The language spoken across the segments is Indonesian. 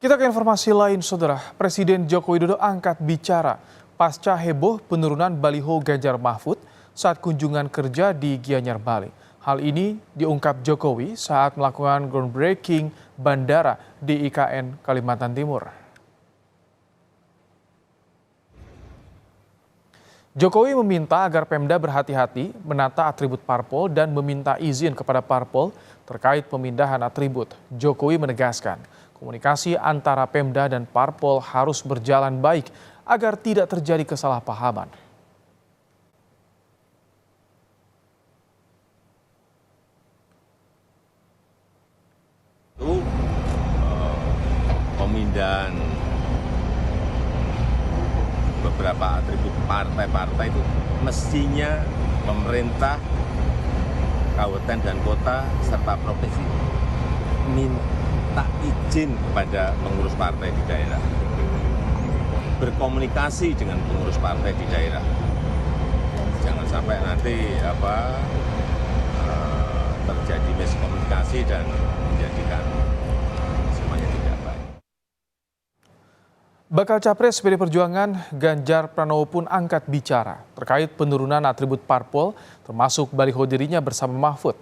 Kita ke informasi lain, Saudara. Presiden Joko Widodo angkat bicara pasca heboh penurunan baliho Ganjar Mahfud saat kunjungan kerja di Gianyar, Bali. Hal ini diungkap Jokowi saat melakukan groundbreaking bandara di IKN Kalimantan Timur. Jokowi meminta agar Pemda berhati-hati menata atribut parpol dan meminta izin kepada parpol terkait pemindahan atribut. Jokowi menegaskan, komunikasi antara Pemda dan parpol harus berjalan baik agar tidak terjadi kesalahpahaman. Pemindahan beberapa atribut partai-partai itu mestinya pemerintah, kabupaten dan kota serta provinsi minta izin kepada pengurus partai di daerah, berkomunikasi dengan pengurus partai di daerah. Jangan sampai nanti terjadi miskomunikasi dan menjadikan semuanya tidak baik. Bakal Capres PD Perjuangan Ganjar Pranowo pun angkat bicara terkait penurunan atribut parpol termasuk baliho dirinya bersama Mahfud.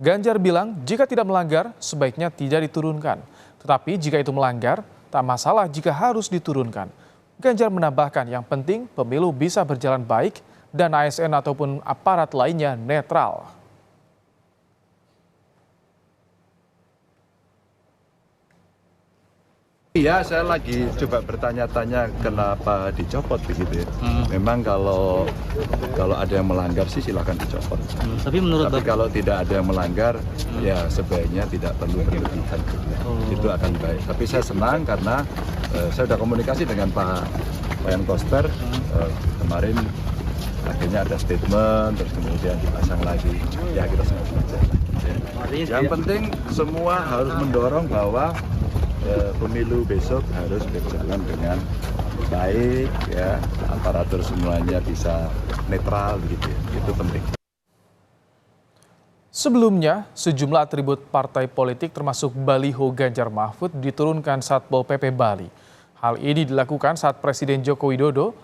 Ganjar bilang jika tidak melanggar sebaiknya tidak diturunkan. Tetapi jika itu melanggar tak masalah jika harus diturunkan. Ganjar menambahkan yang penting pemilu bisa berjalan baik dan ASN ataupun aparat lainnya netral. Iya, saya lagi coba bertanya-tanya kenapa dicopot begitu ya. Memang kalau ada yang melanggar sih silakan dicopot. Tapi kalau tidak ada yang melanggar, ya sebaiknya tidak perlu berlebihan. Itu akan baik. Tapi saya senang karena saya sudah komunikasi dengan Pak Wayan Koster kemarin. Akhirnya ada statement, terus kemudian dipasang lagi. Ya kita senang saja. Yang penting semua harus mendorong bahwa pemilu besok harus berjalan dengan baik, ya, aparatur semuanya bisa netral gitu ya. Itu penting. Sebelumnya, sejumlah atribut partai politik termasuk baliho Ganjar Mahfud diturunkan Satpol PP Bali. Hal ini dilakukan saat Presiden Joko Widodo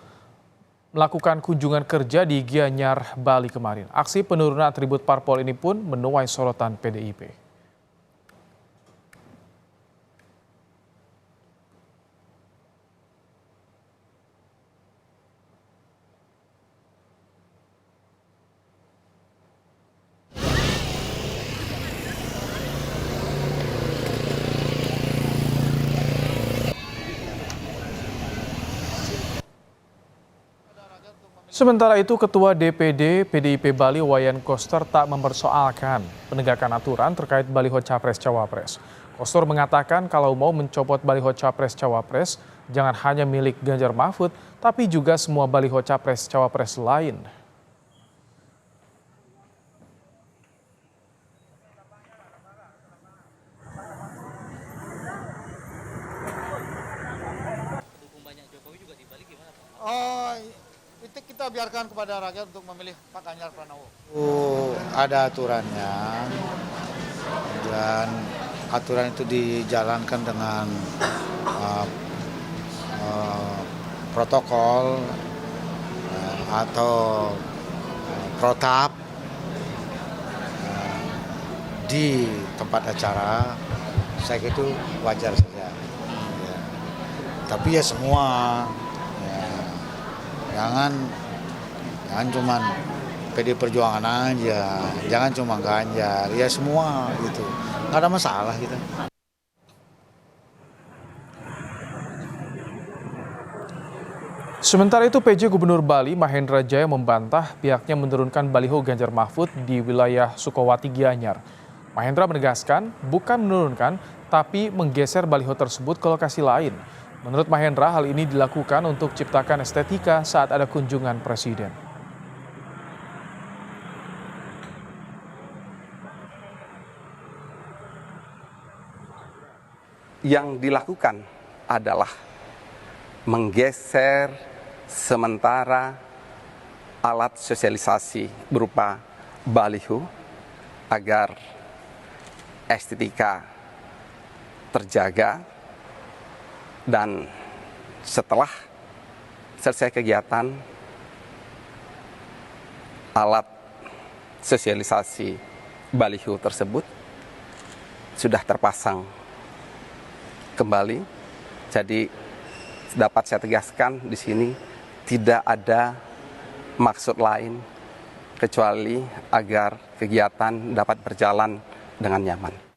melakukan kunjungan kerja di Gianyar, Bali kemarin. Aksi penurunan atribut parpol ini pun menuai sorotan PDIP. Sementara itu, Ketua DPD PDIP Bali Wayan Koster tak mempersoalkan penegakan aturan terkait baliho Capres-Cawapres. Koster mengatakan kalau mau mencopot baliho Capres-Cawapres, jangan hanya milik Ganjar Mahfud, tapi juga semua baliho Capres-Cawapres lain. Itu kita biarkan kepada rakyat untuk memilih Pak Ganjar Pranowo. Ada aturannya dan aturan itu dijalankan dengan protokol atau protap di tempat acara. Saya kira itu wajar saja. Ya. Tapi ya semua. Jangan cuman PD Perjuangan aja, jangan cuma Ganjar, ya semua gitu. Nggak ada masalah gitu. Sementara itu, PJ Gubernur Bali Mahendra Jaya membantah pihaknya menurunkan baliho Ganjar Mahfud di wilayah Sukowati Gianyar. Mahendra menegaskan bukan menurunkan, tapi menggeser baliho tersebut ke lokasi lain. Menurut Mahendra, hal ini dilakukan untuk ciptakan estetika saat ada kunjungan presiden. Yang dilakukan adalah menggeser sementara alat sosialisasi berupa baliho agar estetika terjaga Dan setelah selesai kegiatan, alat sosialisasi baliho tersebut sudah terpasang kembali. Jadi dapat saya tegaskan di sini tidak ada maksud lain kecuali agar kegiatan dapat berjalan dengan nyaman.